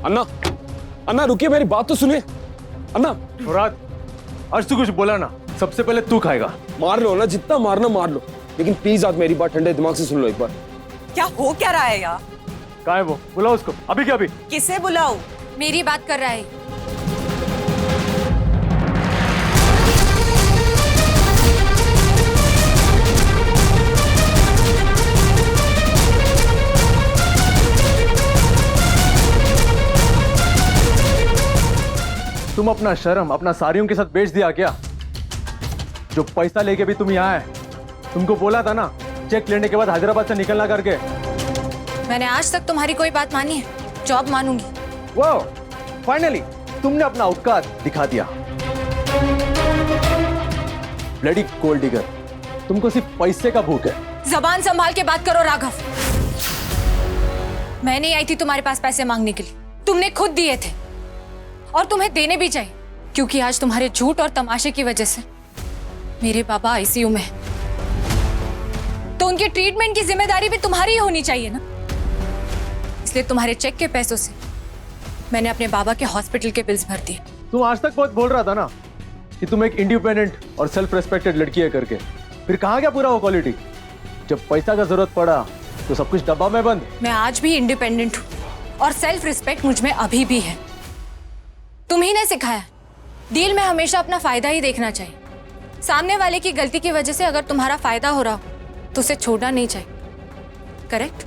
अन्ना, अन्ना रुकिए, मेरी बात तो सुनिए। अन्ना। मुराद, आज तू कुछ बोला ना, सबसे पहले तू खाएगा। मार लो ना, जितना मारना मार लो, लेकिन प्लीज आज मेरी बात ठंडे दिमाग से सुन लो एक बार। क्या हो क्या रहा है यार? कहाँ है वो? बुलाओ उसको। अभी क्या? अभी किसे बुलाऊं? मेरी बात कर रहा है। तुम अपना शर्म अपना सारियों के साथ बेच दिया क्या? जो पैसा लेके भी तुम यहाँ आए, तुमको बोला था ना चेक लेने के बाद हैदराबाद से निकलना करके। मैंने आज तक तुम्हारी कोई बात मानी है? जॉब मानूंगी। वाह, फाइनली तुमने अपना औकात दिखा दिया। ब्लडी गोल्ड डिगर, तुमको सिर्फ पैसे का भूख है। जबान संभाल के बात करो राघव। मैं नहीं आई थी तुम्हारे पास पैसे मांगने के लिए, तुमने खुद दिए थे और तुम्हें देने भी चाहिए, क्योंकि आज तुम्हारे झूठ और तमाशे की वजह से मेरे बाबा आईसीयू में हैं। तो उनके ट्रीटमेंट की जिम्मेदारी भी तुम्हारी ही होनी चाहिए ना। इसलिए तुम्हारे चेक के पैसों से मैंने अपने बाबा के हॉस्पिटल के बिल्स भर दिए। तुम आज तक बहुत बोल रहा था ना कि तुम एक इंडिपेंडेंट और सेल्फ रेस्पेक्टेड लड़की है करके, फिर कहाँ गया पूरा वो क्वालिटी? जब पैसा का जरूरत पड़ा तो सब कुछ डब्बा में बंद। मैं आज भी इंडिपेंडेंट हूँ और सेल्फ रिस्पेक्ट मुझ में अभी भी है। तुम ही ने सिखाया, डील में हमेशा अपना फायदा ही देखना चाहिए। सामने वाले की गलती की वजह से अगर तुम्हारा फायदा हो रहा हो तो उसे छोड़ना नहीं चाहिए। करेक्ट?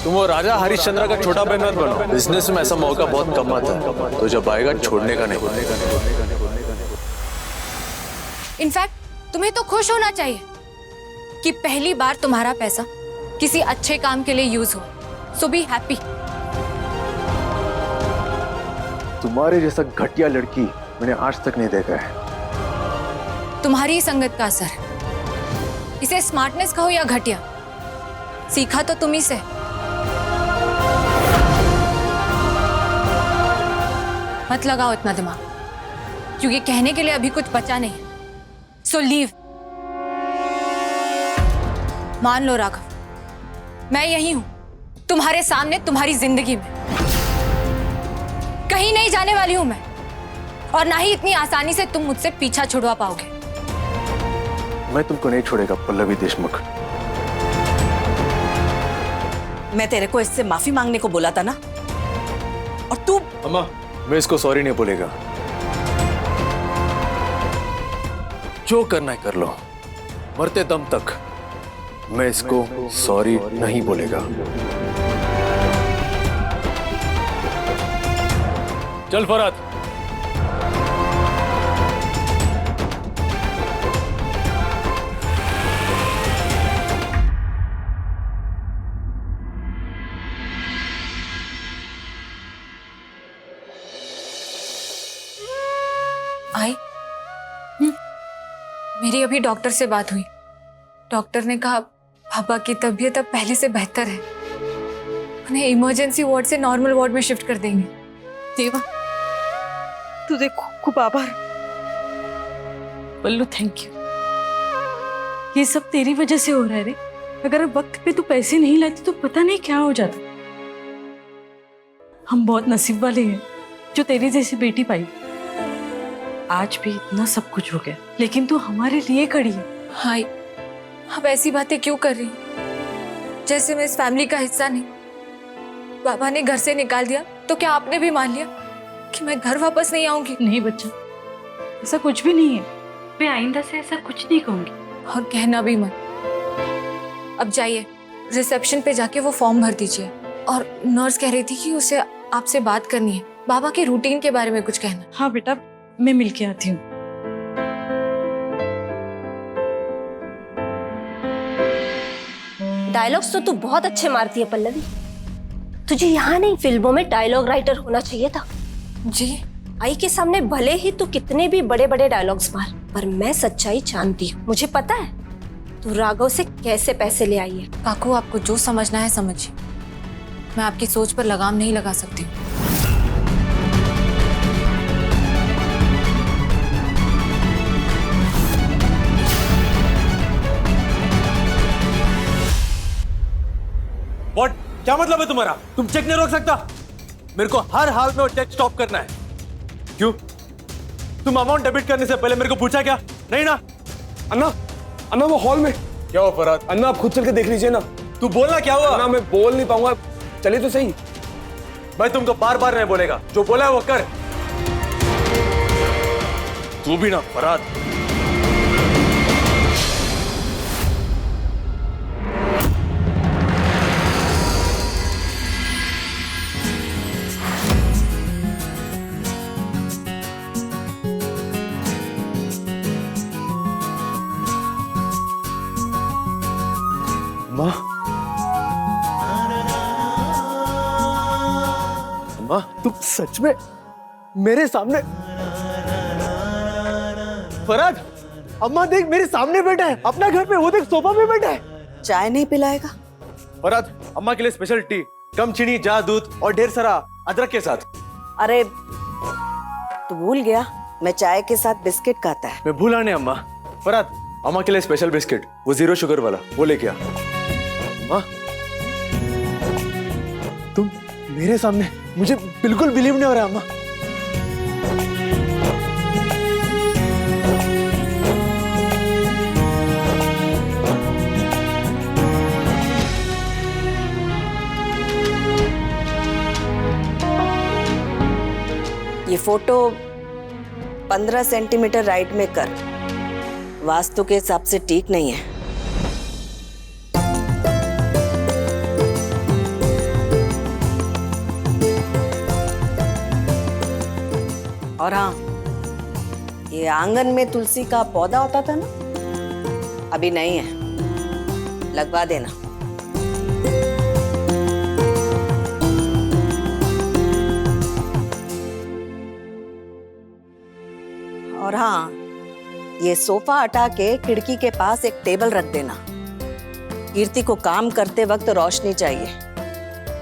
तुम वो राजा हरिश्चंद्र का छोटा बहन मत बनो। बिजनेस में ऐसा मौका बहुत कम आता है, तो जब आएगा छोड़ने का नहीं। इनफैक्ट तुम्हें तो खुश होना चाहिए कि पहली बार तुम्हारा पैसा किसी अच्छे काम के लिए यूज हो। सो बी हैप्पी। तुम्हारे जैसा घटिया लड़की मैंने आज तक नहीं देखा है। तुम्हारी ही संगत का असर है। इसे स्मार्टनेस कहो या घटिया, सीखा तो तुम ही से। मत लगाओ इतना दिमाग, क्योंकि कहने के लिए अभी कुछ बचा नहीं। So leave. मान लो राघव, मैं यही हूं तुम्हारे सामने, तुम्हारी जिंदगी में। कहीं नहीं जाने वाली हूं मैं, और ना ही इतनी आसानी से तुम मुझसे पीछा छुड़वा पाओगे। मैं तुमको नहीं छोड़ेगा पल्लवी देशमुख। मैं तेरे को इससे माफी मांगने को बोला था ना, और तू। अम्मा, मैं इसको सॉरी नहीं बोलेगा। जो करना है कर लो, मरते दम तक मैं इसको सॉरी नहीं बोलेगा। चल फराद। आई? मेरी अभी डॉक्टर से बात हुई। डॉक्टर ने कहा पापा की तबीयत अब पहले से बेहतर है, उन्हें इमरजेंसी वार्ड से नॉर्मल वार्ड में शिफ्ट कर देंगे। देवा, तुझे खूब आभार। पल्लू, थैंक यू। ये सब तेरी वजह से हो रहा है रे। अगर वक्त पे तू पैसे नहीं लाती तो पता नहीं क्या हो जाता। हम बहुत नसीब वाले हैं जो तेरी जैसी बेटी पाई। आज भी इतना सब कुछ हो गया, लेकिन तू हमारे लिए खड़ी है। हाय, आप ऐसी बातें क्यों कर रही हो? जैसे मैं इस फैमिली का हिस्सा नहीं। बाबा ने घर से निकाल दिया तो क्या आपने भी मान लिया कि मैं घर वापस नहीं आऊंगी? नहीं बच्चा, ऐसा कुछ भी नहीं है। मैं आइंदा से ऐसा कुछ नहीं कहूंगी। और कहना भी मत। अब जाइए, रिसेप्शन पे जाके वो फॉर्म भर दीजिए। और नर्स कह रही थी कि उसे आपसे बात करनी है, बाबा के रूटीन के बारे में कुछ कहना। हाँ बेटा, मैं मिलके आती हूँ। डायलॉग्स तो तू बहुत अच्छे मारती है पल्लवी। तुझे यहाँ नहीं, फिल्मों में डायलॉग राइटर होना चाहिए था। जी? आई के सामने भले ही तू कितने भी बड़े बड़े डायलॉग्स मार, पर मैं सच्चाई जानती हूँ। मुझे पता है तू राघव से कैसे पैसे ले आई है। काकू, आपको जो समझना है समझिए। मैं आपकी सोच पर लगाम नहीं लगा सकती। व्हाट? क्या मतलब है तुम्हारा? तुम चेक नहीं रोक सकता? मेरे को हर हाल में वो चेक स्टॉप करना है। क्यों? तुम अमाउंट डेबिट करने से पहले मेरे को पूछा क्या? नहीं ना? अन्ना, अन्ना वो हॉल में। क्या हुआ फरहाद? अन्ना आप खुद चल के देख लीजिए ना। तू बोलना क्या हुआ? अन्ना मैं बोल नहीं पाऊंगा, चलिए तो सही। मैं तुमको बार बार नहीं बोलेगा, जो बोला है वो कर। तू भी ना फरहाद। अम्मा, अम्मा, तुम सच में मेरे सामने? फरहाद, अम्मा देख मेरे सामने बैठा है, अपना घर पे, वो देख सोफा पे बैठा है। चाय नहीं पिलाएगा? फरहाद, अम्मा के लिए स्पेशल टी, कम चीनी, जा दूध और ढेर सारा अदरक के साथ। अरे तू भूल गया, मैं चाय के साथ बिस्किट खाता है। मैं भूला नहीं अम्मा। फरहाद, अम्मा के लिए स्पेशल बिस्किट, वो 0 शुगर वाला, वो लेके आ। अम्मा, तुम मेरे सामने, मुझे बिल्कुल बिलीव नहीं हो रहा अम्मा। ये फोटो 15 सेंटीमीटर राइट में कर, वास्तु के हिसाब से ठीक नहीं है। और हाँ, ये आंगन में तुलसी का पौधा होता था ना, अभी नहीं है, लगवा देना। और हाँ, ये सोफा हटा के खिड़की के पास एक टेबल रख देना। कीर्ति को काम करते वक्त रोशनी चाहिए,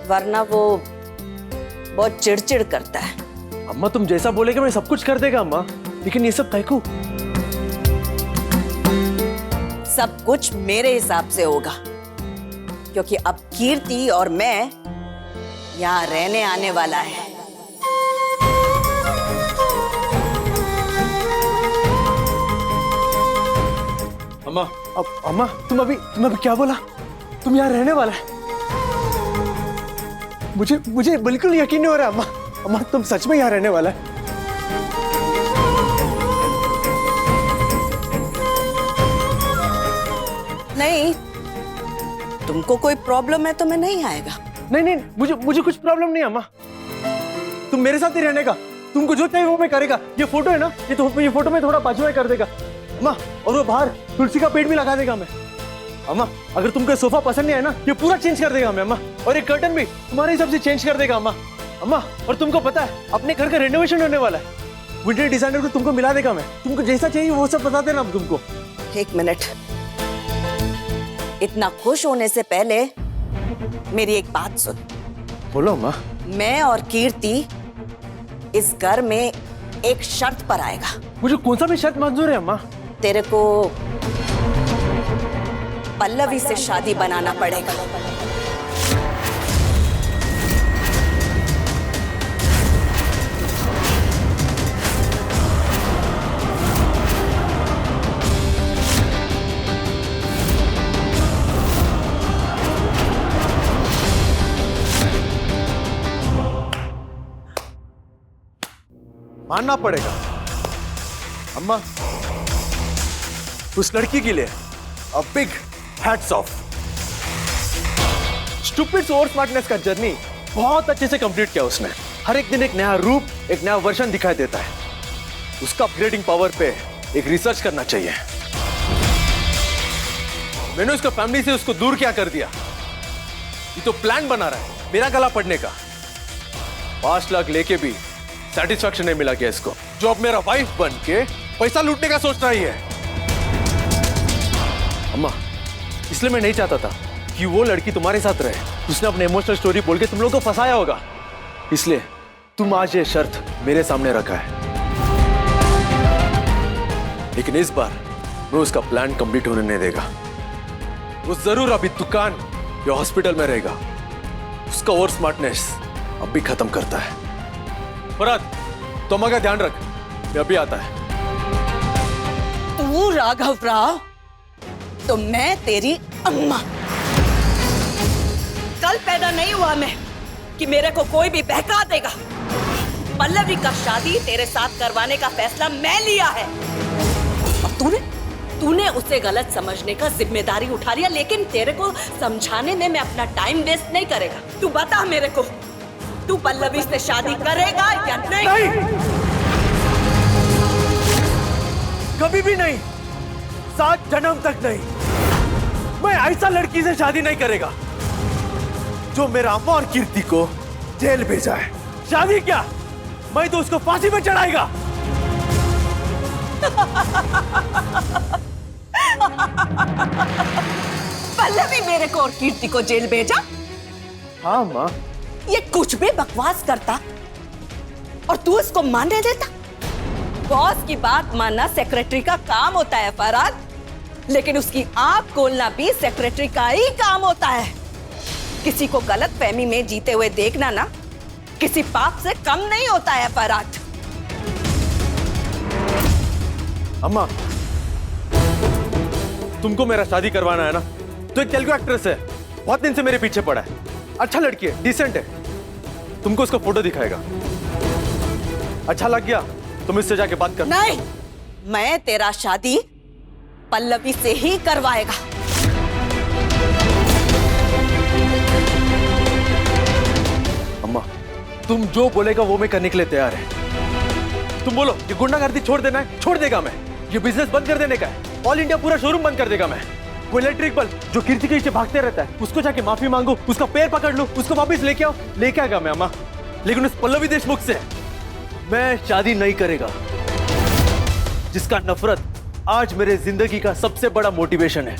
वरना वो बहुत चिड़चिड़ करता है। अम्मा तुम जैसा बोलेगे मैं सब कुछ कर देगा अम्मा, लेकिन ये सब काहे को? सब कुछ मेरे हिसाब से होगा, क्योंकि अब कीर्ति और मैं यहाँ रहने आने वाला है। अम्मा, अम्मा तुम अभी क्या बोला? तुम यहाँ रहने वाला है? मुझे बिल्कुल यकीन नहीं हो रहा अम्मा। अम्मा तुम सच में यहाँ रहने वाला है? नहीं, तुमको कोई प्रॉब्लम है तो मैं नहीं आएगा। नहीं, मुझे कुछ प्रॉब्लम नहीं अम्मा। तुम मेरे साथ ही रहने का, तुमको जो चाहिए वो मैं करेगा। ये फोटो है ना, ये फोटो में थोड़ा बाजू में कर देगा अम्मा, और वो बाहर तुलसी का पेड़ भी लगा देगा मैं। अम्मा अगर तुमको सोफा पसंद नहीं आया ना, ये पूरा चेंज कर देगा मैं अम्मा, और ये कर्टन भी तुम्हारे हिसाब से चेंज कर देगा अम्मा। अम्मा और तुमको पता है अपने घर का रेनोवेशन होने वाला है, विंटर डिजाइनर को तुमको मिला देगा मैं, तुमको जैसा चाहिए वो सब बता देना तुमको। एक मिनट, इतना खुश होने से पहले मेरी एक बात सुन। बोलो अम्मा। मैं और कीर्ति इस घर में एक शर्त पर आएगा। मुझे कौन सा भी शर्त मंजूर है अम्मा? तेरे को पल्लवी से शादी बनाना पड़ेगा। मानना पड़ेगा अम्मा, उस लड़की के लिए a big hats off. Stupid और स्मार्टनेस का जर्नी बहुत अच्छे से कंप्लीट किया उसने। हर एक दिन एक नया रूप, एक नया वर्जन दिखाई देता है। उसका अपग्रेडिंग पावर पे एक रिसर्च करना चाहिए। मैंने उसका फैमिली से उसको दूर क्या कर दिया? ये तो प्लान बना रहा है मेरा गला पड़ने का। 5 लाख लेके भी सेटिस्फैक्शन नहीं मिला क्या इसको, जो अब मेरा वाइफ बन के पैसा लूटने का सोच रही है। अम्मा इसलिए मैं नहीं चाहता था कि वो लड़की तुम्हारे साथ रहे। उसने अपने इमोशनल स्टोरी बोल के तुम लोगों को फंसाया होगा, इसलिए तुम आज ये शर्त मेरे सामने रखा है। लेकिन इस बार मैं उसका प्लान कंप्लीट होने नहीं देगा। वो जरूर अभी दुकान या हॉस्पिटल में रहेगा, उसका और स्मार्टनेस अब भी खत्म करता है। फरहाद, तुम अम्मा का ध्यान रख, ये अभी आता है। तू राघव राव तो मैं तेरी अम्मा। कल पैदा नहीं हुआ मैं कि मेरे को कोई भी बहका देगा। पल्लवी का शादी तेरे साथ करवाने का फैसला मैं लिया है और तूने उसे गलत समझने का जिम्मेदारी उठा लिया, लेकिन तेरे को समझाने में मैं अपना टाइम वेस्ट नहीं करेगा। तू बता मेरे को, तू पल्लवी से शादी करेगा या नहीं? कभी भी नहीं, 7 जन्म तक नहीं। मैं ऐसा लड़की से शादी नहीं करेगा जो मेरा अम्मा और कीर्ति को जेल भेजा है। शादी क्या, मैं तो उसको फांसी पे चढ़ाएगा। पल्लवी मेरे को और कीर्ति को जेल भेजा? हाँ माँ। ये कुछ भी बकवास करता और तू इसको मानने देता? बॉस की बात मानना सेक्रेटरी का काम होता है फरहाद, लेकिन उसकी आंख खोलना भी सेक्रेटरी का ही काम होता है। किसी को गलत फहमी में जीते हुए देखना ना किसी पाप से कम नहीं होता है फरहाद। अम्मा, तुमको मेरा शादी करवाना है ना, तो एक तेलुगु एक्ट्रेस है, बहुत दिन से मेरे पीछे पड़ा है, अच्छा लड़की है, डिसेंट है। तुमको उसका फोटो दिखाएगा, अच्छा लग गया तुम इससे जाके बात कर। नहीं, मैं तेरा शादी पल्लवी से ही करवाएगा। अम्मा, तुम जो बोलेगा वो मैं करने के लिए तैयार है। तुम बोलो ये गुंडागर्दी छोड़ देना है, छोड़ देगा मैं। ये बिजनेस बंद कर देने का है, ऑल इंडिया पूरा शोरूम बंद कर देगा मैं। वो इलेक्ट्रिक बल्ब जो कीर्ति के पीछे भागते रहता है, उसको जाके माफी मांगो, उसका पैर पकड़ लो, उसको वापस लेके आओ, लेके आएगा मैं अम्मा। लेकिन उस पल्लवी देशमुख से मैं शादी नहीं करेगा, जिसका नफरत आज मेरे जिंदगी का सबसे बड़ा मोटिवेशन है,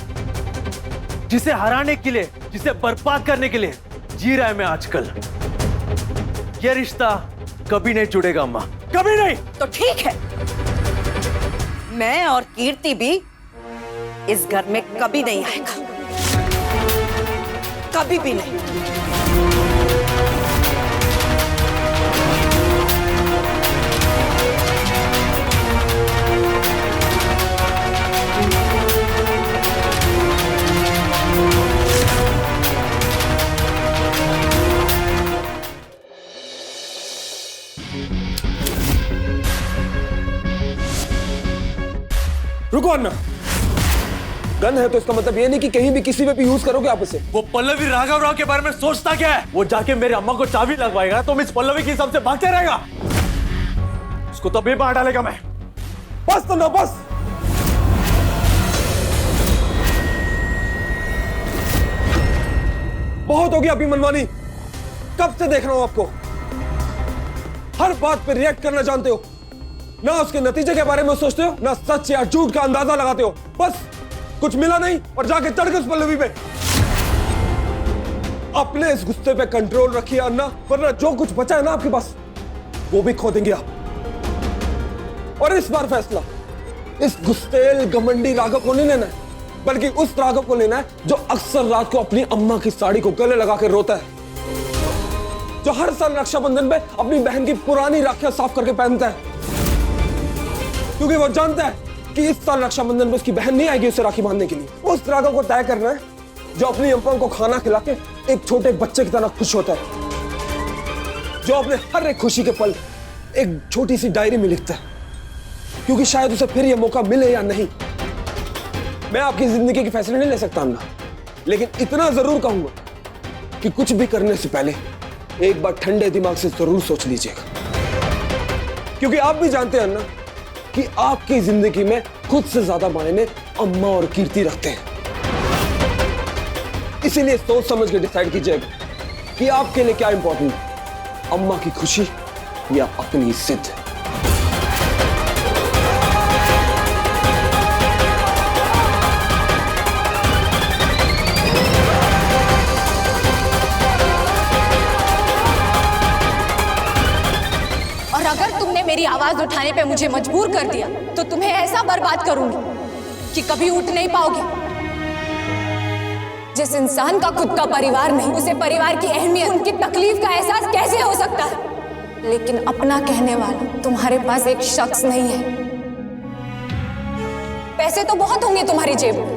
जिसे हराने के लिए, जिसे बर्बाद करने के लिए जी रहा है मैं आजकल। यह रिश्ता कभी नहीं जुड़ेगा अम्मा, कभी नहीं। तो ठीक है, मैं और कीर्ति भी इस घर में कभी नहीं आएगा, कभी भी नहीं। रुको अन्ना, गन है तो इसका मतलब ये नहीं कि कहीं भी किसी पे भी यूज करोगे आप इसे। वो पल्लवी राघव राव के बारे में सोचता क्या है? वो जाके मेरे अम्मा को चाबी लगवाएगा तो मिस पल्लवी के हिसाब से भागते रहेगा, उसको तभी बाहर डालेगा मैं। बस तो ना, बस। बहुत हो गया अभी मनमानी, कब से देख रहा हूं आपको। हर बात पे रिएक्ट करना जानते हो, ना उसके नतीजे के बारे में सोचते हो, ना सच या झूठ का अंदाजा लगाते हो। बस कुछ मिला नहीं और जाके चढ़ गए उस पल्लवी पे। अपने इस गुस्से पे कंट्रोल रखिए अन्ना, वरना जो कुछ बचा है ना आपके पास वो भी खो देंगे आप। और इस बार फैसला इस गुस्सेल घमंडी राघव को नहीं लेना है, बल्कि उस राघव को लेना है जो अक्सर रात को अपनी अम्मा की साड़ी को गले लगा के रोता है, जो हर साल रक्षाबंधन पे अपनी बहन की पुरानी राखियां साफ करके पहनता है, क्योंकि वो जानता है कि इस साल रक्षाबंधन में उसकी बहन नहीं आएगी उसे राखी बांधने के लिए। उस राघव को तय करना है जो अपनी अम्मा को खाना खिला के एक छोटे बच्चे की तरह खुश होता है, जो अपने हर एक खुशी के पल एक छोटी सी डायरी में लिखता है, क्योंकि शायद उसे फिर यह मौका मिले या नहीं। मैं आपकी जिंदगी के फैसले नहीं ले सकता अन्ना, लेकिन इतना जरूर कहूंगा कि कुछ भी करने से पहले एक बार ठंडे दिमाग से जरूर सोच लीजिएगा, क्योंकि आप भी जानते हैं अन्ना कि आपकी जिंदगी में खुद से ज्यादा मायने अम्मा और कीर्ति रखते हैं। इसीलिए सोच समझ के डिसाइड कीजिएगा कि आपके लिए क्या इंपॉर्टेंट है, अम्मा की खुशी या अपनी जिद। अगर तुमने मेरी आवाज उठाने पे मुझे मजबूर कर दिया तो तुम्हें ऐसा बर्बाद करूंगी कि कभी उठ नहीं पाओगे। जिस इंसान का खुद का परिवार नहीं, उसे परिवार की अहमियत, उनकी तकलीफ का एहसास कैसे हो सकता है? लेकिन अपना कहने वाला तुम्हारे पास एक शख्स नहीं है। पैसे तो बहुत होंगे तुम्हारी जेब में,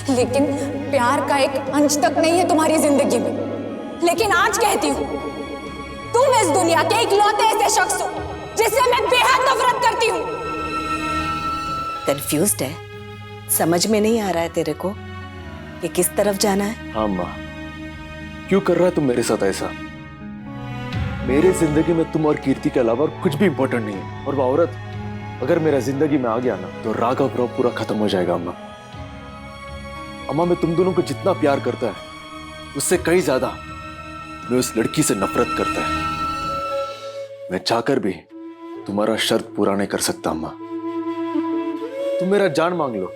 लेकिन प्यार का एक अंश तक नहीं है तुम्हारी जिंदगी में। लेकिन आज कहती हूँ, तुम इस दुनिया के इकलौते ऐसे शख्स हो जिससे मैं बेहद नफरत करती हूँ। कंफ्यूज्ड है? समझ में नहीं आ रहा है तेरे को कि किस तरफ जाना है? हाँ माँ, क्यों कर रहा है तुम मेरे साथ ऐसा? मेरे जिंदगी में तुम और कीर्ति के अलावा और कुछ भी इंपॉर्टेंट नहीं है। और वो औरत अगर मेरा जिंदगी में आ गया ना, तो राघव राव पूरा खत्म हो जाएगा। अम्मा, अम्मा, मैं तुम दोनों को जितना प्यार करता है, उससे कहीं ज्यादा मैं उस लड़की से नफरत करता है। मैं चाहकर भी तुम्हारा शर्त पूरा नहीं कर सकता। अम्मा, तुम मेरा जान मांग लो,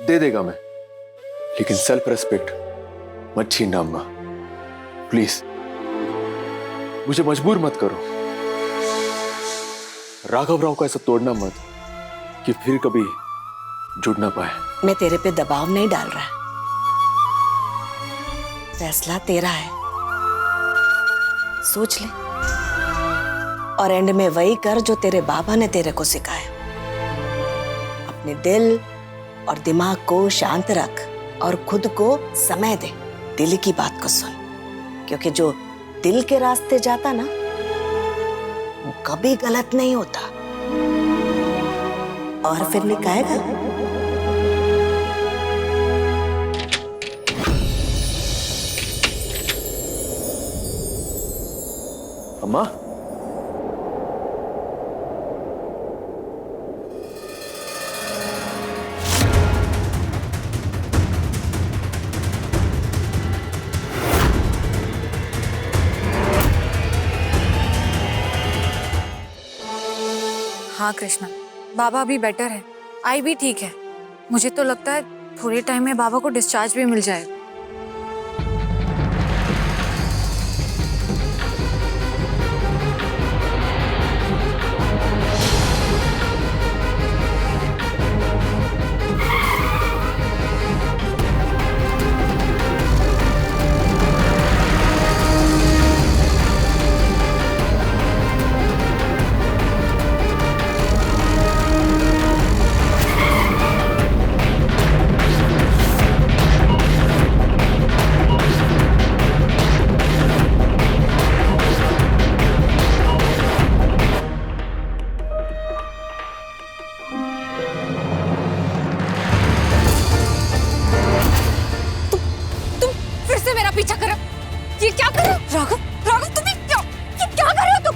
दे देगा मैं, लेकिन सेल्फ रेस्पेक्ट मत छीनना। अम्मा प्लीज, मुझे मजबूर मत करो। राघव राव को ऐसा तोड़ना मत कि फिर कभी जुड़ ना पाए। मैं तेरे पे दबाव नहीं डाल रहा, फैसला तेरा है, सोच ले और एंड में वही कर जो तेरे बाबा ने तेरे को सिखाया। अपने दिल और दिमाग को शांत रख और खुद को समय दे, दिल की बात को सुन, क्योंकि जो दिल के रास्ते जाता ना, वो कभी गलत नहीं होता और फिर निकायगा। अम्मा, हाँ कृष्णा, बाबा अभी बेटर है, आई भी ठीक है। मुझे तो लगता है थोड़े टाइम में बाबा को डिस्चार्ज भी मिल जाएगा। पीछा कर, ये क्या कर रहे हो? राघव, राघव, तुम ये क्या कर रहे हो तुम?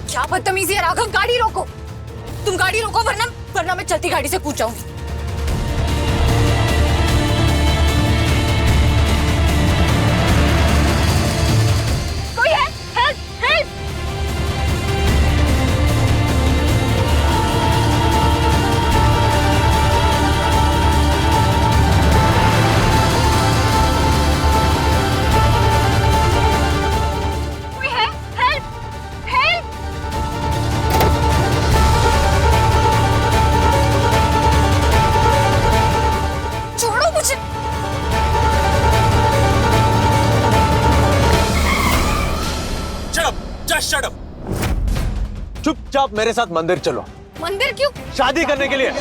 क्या बदतमीजी है राघव, गाड़ी रोको, तुम गाड़ी रोको, वरना मैं चलती गाड़ी से कूद जाऊंगी। चुपचाप मेरे साथ मंदिर चलो। मंदिर क्यों? शादी करने के लिए।